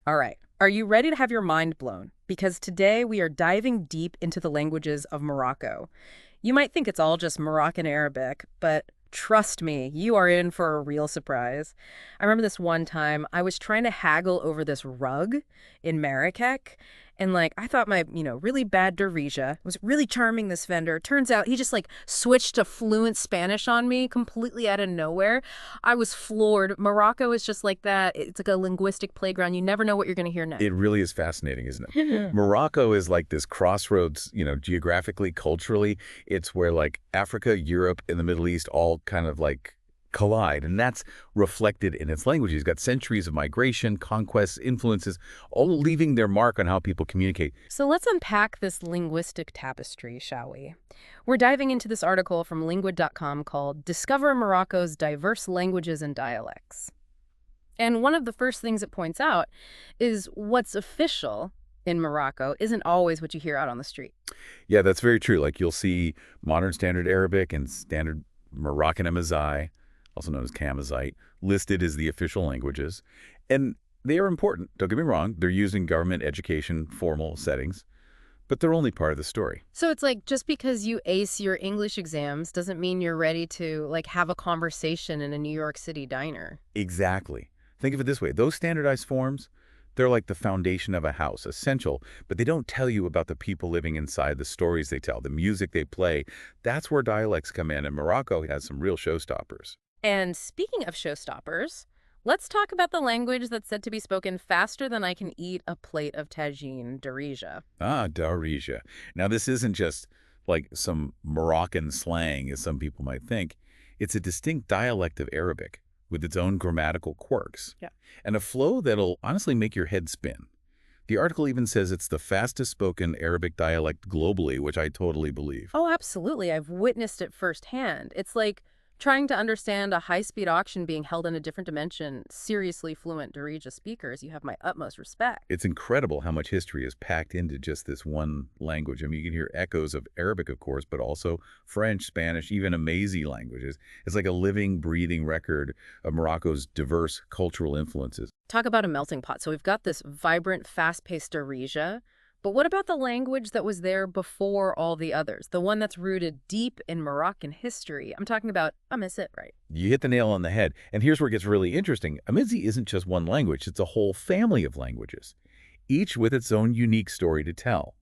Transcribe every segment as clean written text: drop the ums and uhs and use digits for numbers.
All right. Are you ready to have your mind blown? Because today we are diving deep into the languages of Morocco. You might think it's all just Moroccan Arabic, but trust me, you are in for a real surprise. I remember this one time I was trying to haggle over this rug in Marrakech, and I thought my, really bad Darija was really charming this vendor. Turns out he just switched to fluent Spanish on me completely out of nowhere. I was floored. Morocco is just like that. It's like a linguistic playground. You never know what you're going to hear next. It really is fascinating, isn't it? Yeah. Morocco is like this crossroads, geographically, culturally. It's where like Africa, Europe, and the Middle East all kind of like collide, and that's reflected in its language. You've got centuries of migration, conquests, influences, all leaving their mark on how people communicate. So let's unpack this linguistic tapestry, shall we? We're diving into this article from Linguid.com called Discover Morocco's Diverse Languages and Dialects. And one of the first things it points out is what's official in Morocco isn't always what you hear out on the street. Yeah, that's very true. Like you'll see modern standard Arabic and standard Moroccan Amazigh, also known as Kamazite, listed as the official languages. And they are important. Don't get me wrong. They're used in government, education, formal settings, but they're only part of the story. So it's like just because you ace your English exams doesn't mean you're ready to have a conversation in a New York City diner. Exactly. Think of it this way. Those standardized forms, they're like the foundation of a house, essential, but they don't tell you about the people living inside, the stories they tell, the music they play. That's where dialects come in, and Morocco has some real showstoppers. And speaking of showstoppers, let's talk about the language that's said to be spoken faster than I can eat a plate of tagine, Darija. Ah, Darija. Now, this isn't just like some Moroccan slang, as some people might think. It's a distinct dialect of Arabic with its own grammatical quirks, Yeah. and a flow that'll honestly make your head spin. The article even says it's the fastest spoken Arabic dialect globally, which I totally believe. Oh, absolutely. I've witnessed it firsthand. It's like trying to understand a high-speed auction being held in a different dimension. Seriously fluent Darija speakers, you have my utmost respect. It's incredible how much history is packed into just this one language. I mean, you can hear echoes of Arabic, of course, but also French, Spanish, even Amazigh languages. It's like a living, breathing record of Morocco's diverse cultural influences. Talk about a melting pot. So we've got this vibrant, fast-paced Darija, but what about the language that was there before all the others? The one that's rooted deep in Moroccan history. I'm talking about Amazigh, right? You hit the nail on the head. And here's where it gets really interesting. Amazigh isn't just one language. It's a whole family of languages, each with its own unique story to tell.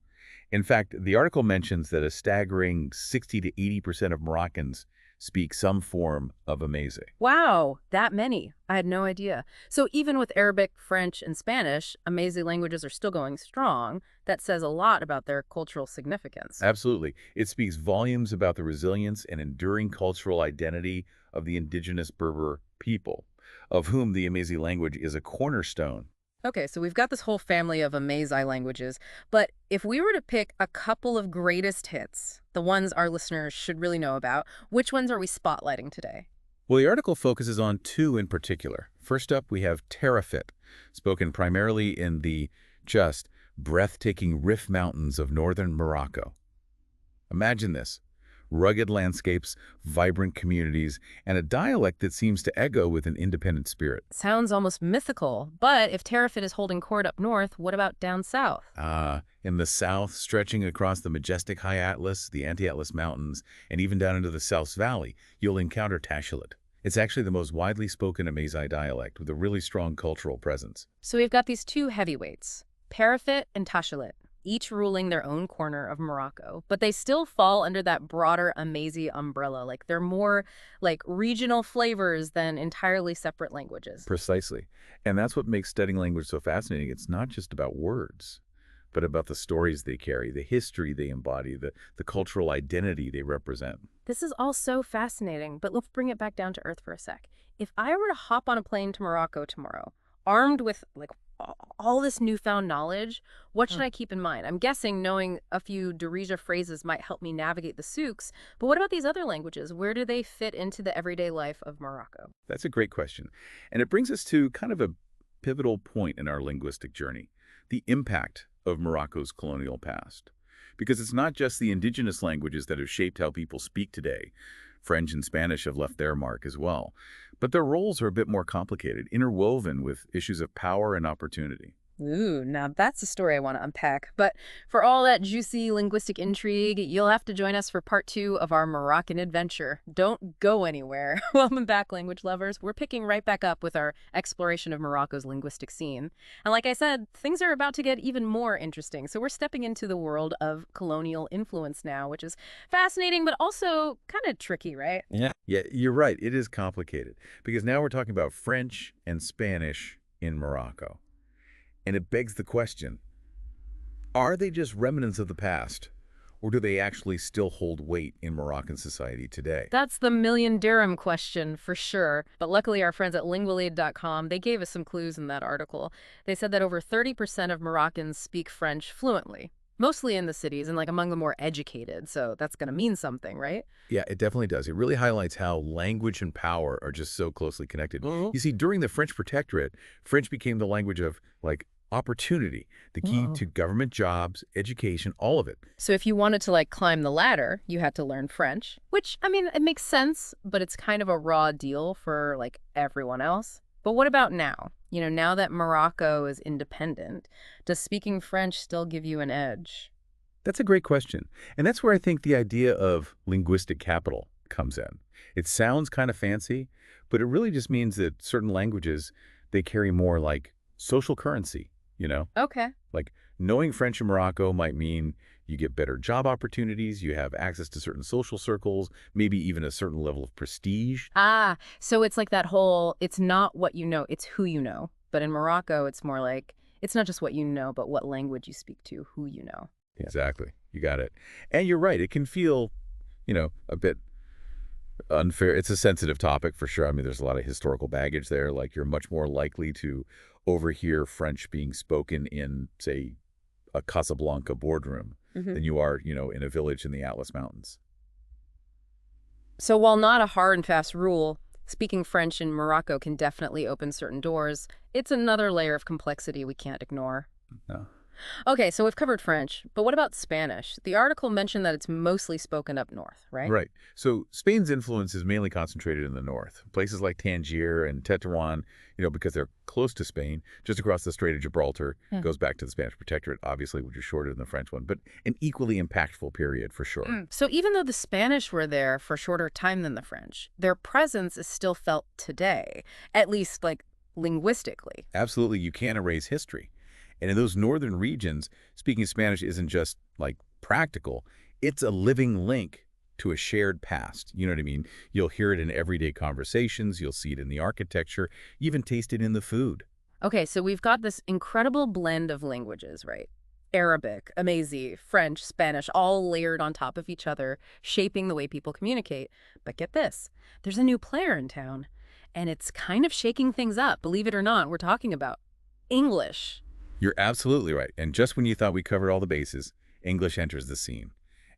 In fact, the article mentions that a staggering 60 to 80% of Moroccans speak some form of Amazigh. Wow, that many. I had no idea. So even with Arabic, French, and Spanish, Amazigh languages are still going strong. That says a lot about their cultural significance. Absolutely. It speaks volumes about the resilience and enduring cultural identity of the indigenous Berber people, of whom the Amazigh language is a cornerstone. Okay, so we've got this whole family of Amazigh languages, but if we were to pick a couple of greatest hits, the ones our listeners should really know about, which ones are we spotlighting today? Well, the article focuses on two in particular. First up, we have Terafit, spoken primarily in the just breathtaking Rif Mountains of northern Morocco. Imagine this: rugged landscapes, vibrant communities, and a dialect that seems to echo with an independent spirit. Sounds almost mythical, but if Terafit is holding court up north, what about down south? In the south, stretching across the majestic High Atlas, the Anti-Atlas Mountains, and even down into the South Valley, you'll encounter Tashilit. It's actually the most widely spoken Amazigh dialect with a really strong cultural presence. So we've got these two heavyweights, Parafit and Tashilit, each ruling their own corner of Morocco, but they still fall under that broader Amazigh umbrella. They're more like regional flavors than entirely separate languages. Precisely. And that's what makes studying language so fascinating. It's not just about words, but about the stories they carry, the history they embody, the cultural identity they represent. This is all so fascinating, but let's bring it back down to earth for a sec. If I were to hop on a plane to Morocco tomorrow, armed with all this newfound knowledge, what should I keep in mind? I'm guessing knowing a few Darija phrases might help me navigate the souks, but what about these other languages? Where do they fit into the everyday life of Morocco? That's a great question. And it brings us to kind of a pivotal point in our linguistic journey: the impact of Morocco's colonial past. Because it's not just the indigenous languages that have shaped how people speak today. French and Spanish have left their mark as well. But their roles are a bit more complicated, interwoven with issues of power and opportunity. Ooh, now that's a story I want to unpack. But for all that juicy linguistic intrigue, you'll have to join us for part 2 of our Moroccan adventure. Don't go anywhere. Welcome back, language lovers. We're picking right back up with our exploration of Morocco's linguistic scene. And like I said, things are about to get even more interesting. So we're stepping into the world of colonial influence now, which is fascinating, but also kind of tricky, right? Yeah. Yeah, you're right. It is complicated because now we're talking about French and Spanish in Morocco. And it begs the question, are they just remnants of the past, or do they actually still hold weight in Moroccan society today? That's the million dirham question for sure. But luckily, our friends at lingualid.com, they gave us some clues in that article. They said that over 30% of Moroccans speak French fluently, mostly in the cities and like among the more educated. So that's going to mean something, right? Yeah, it definitely does. It really highlights how language and power are just so closely connected. You see, during the French protectorate, French became the language of, like, opportunity, the key Whoa. to government jobs, education, all of it. So if you wanted to like climb the ladder, you had to learn French, which I mean, it makes sense, but it's kind of a raw deal for like everyone else. But what about now? Now that Morocco is independent, does speaking French still give you an edge? That's a great question. And that's where I think the idea of linguistic capital comes in. It sounds kind of fancy, but it really just means that certain languages, they carry more like social currency. Okay. Like knowing French in Morocco might mean you get better job opportunities, you have access to certain social circles, maybe even a certain level of prestige. Ah, so it's like that whole, it's not what you know, it's who you know. But in Morocco, it's more like, it's not just what you know, but what language you speak to, who you know. Exactly. You got it. And you're right. It can feel, a bit unfair. It's a sensitive topic for sure. I mean, there's a lot of historical baggage there. Like you're much more likely to overhear French being spoken in, say, a Casablanca boardroom than you are, in a village in the Atlas Mountains. So while not a hard and fast rule, speaking French in Morocco can definitely open certain doors. It's another layer of complexity we can't ignore. No. Okay, so we've covered French, but what about Spanish? The article mentioned that it's mostly spoken up north, right? Right. So Spain's influence is mainly concentrated in the north. Places like Tangier and Tetuan, because they're close to Spain, just across the Strait of Gibraltar, goes back to the Spanish protectorate, obviously, which is shorter than the French one, but an equally impactful period for sure. So even though the Spanish were there for a shorter time than the French, their presence is still felt today, at least like linguistically. Absolutely, you can't erase history. And in those northern regions, speaking Spanish isn't just, like, practical. It's a living link to a shared past. You know what I mean? You'll hear it in everyday conversations. You'll see it in the architecture. You even taste it in the food. Okay, so we've got this incredible blend of languages, right? Arabic, Amazigh, French, Spanish, all layered on top of each other, shaping the way people communicate. But get this, there's a new player in town, and it's kind of shaking things up. Believe it or not, we're talking about English. You're absolutely right. And just when you thought we covered all the bases, English enters the scene.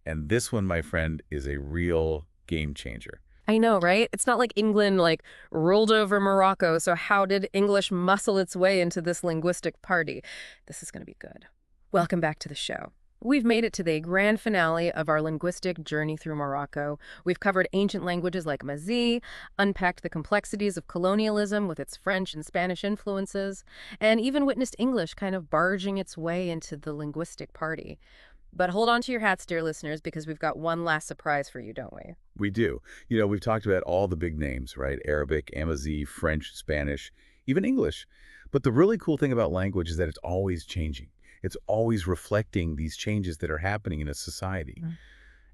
And this one, my friend, is a real game changer. I know, right? It's not like England like ruled over Morocco, so how did English muscle its way into this linguistic party? This is going to be good. Welcome back to the show. We've made it to the grand finale of our linguistic journey through Morocco. We've covered ancient languages like Amazigh, unpacked the complexities of colonialism with its French and Spanish influences, and even witnessed English kind of barging its way into the linguistic party. But hold on to your hats, dear listeners, because we've got one last surprise for you, don't we? We do. We've talked about all the big names, right? Arabic, Amazigh, French, Spanish, even English. But the really cool thing about language is that it's always changing. It's always reflecting these changes that are happening in a society.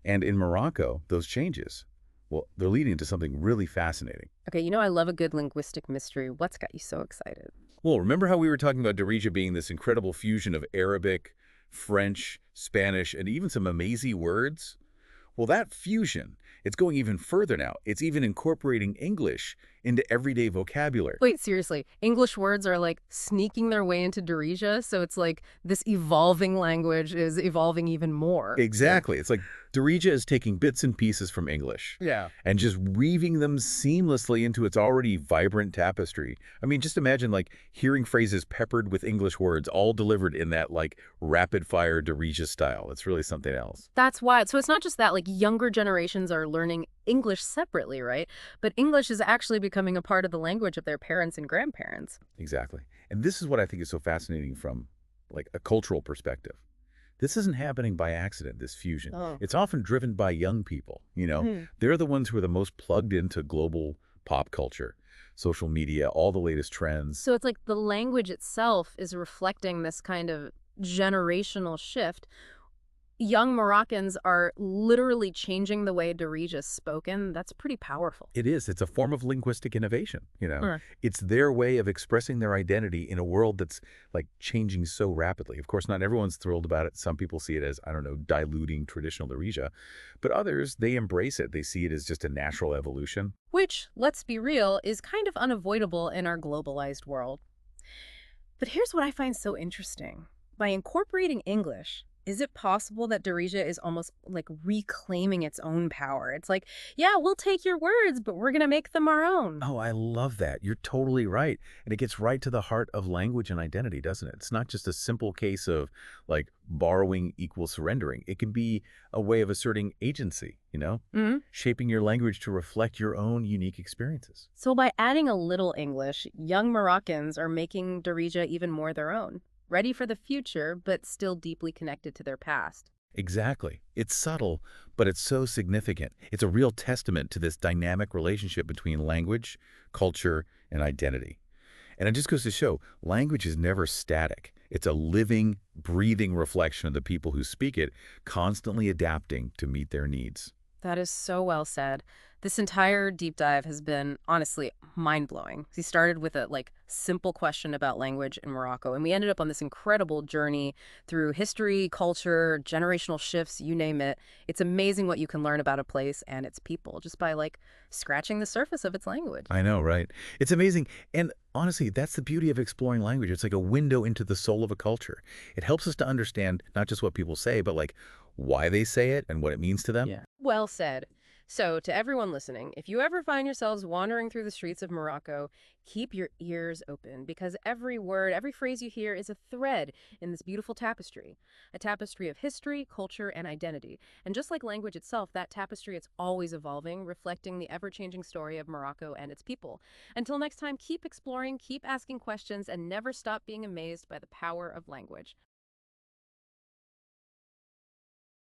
And in Morocco, those changes, well, they're leading to something really fascinating. Okay, I love a good linguistic mystery. What's got you so excited? Well, remember how we were talking about Darija being this incredible fusion of Arabic, French, Spanish, and even some Amazigh words? Well, that fusion, it's going even further now. It's even incorporating English into everyday vocabulary. Wait, seriously, English words are like sneaking their way into Darija, so it's like this evolving language is evolving even more. Exactly. It's like Darija is taking bits and pieces from English. Yeah. And just weaving them seamlessly into its already vibrant tapestry. I mean, just imagine like hearing phrases peppered with English words all delivered in that like rapid fire Darija style. It's really something else. That's wild. So it's not just that like younger generations are learning English separately, right? But English is actually becoming a part of the language of their parents and grandparents. Exactly. And this is what I think is so fascinating from like a cultural perspective. This isn't happening by accident, this fusion. Oh. It's often driven by young people, you know? Hmm. They're the ones who are the most plugged into global pop culture, social media, all the latest trends. So it's like the language itself is reflecting this kind of generational shift. Young Moroccans are literally changing the way Darija is spoken. That's pretty powerful. It is. It's a form of linguistic innovation, you know? Sure. It's their way of expressing their identity in a world that's like changing so rapidly. Of course, not everyone's thrilled about it. Some people see it as, I don't know, diluting traditional Darija, but others, they embrace it. They see it as just a natural evolution. Which, let's be real, is kind of unavoidable in our globalized world. But here's what I find so interesting. By incorporating English, is it possible that Darija is almost like reclaiming its own power? It's like, yeah, we'll take your words, but we're going to make them our own. Oh, I love that. You're totally right. And it gets right to the heart of language and identity, doesn't it? It's not just a simple case of like borrowing equals surrendering. It can be a way of asserting agency, you know, Mhm. shaping your language to reflect your own unique experiences. So by adding a little English, young Moroccans are making Darija even more their own, ready for the future, but still deeply connected to their past. Exactly. It's subtle, but it's so significant. It's a real testament to this dynamic relationship between language, culture, and identity. And it just goes to show language is never static. It's a living, breathing reflection of the people who speak it, constantly adapting to meet their needs. That is so well said. This entire deep dive has been honestly mind-blowing. We started with a simple question about language in Morocco, and we ended up on this incredible journey through history, culture, generational shifts, you name it. It's amazing what you can learn about a place and its people just by scratching the surface of its language. I know, right? It's amazing. And honestly, that's the beauty of exploring language. It's like a window into the soul of a culture. It helps us to understand not just what people say, but like why they say it and what it means to them. Yeah. Well said. So, to everyone listening, if you ever find yourselves wandering through the streets of Morocco, keep your ears open because every word, every phrase you hear is a thread in this beautiful tapestry, a tapestry of history, culture, and identity. And just like language itself, that tapestry is always evolving, reflecting the ever-changing story of Morocco and its people. Until next time, keep exploring, keep asking questions, and never stop being amazed by the power of language.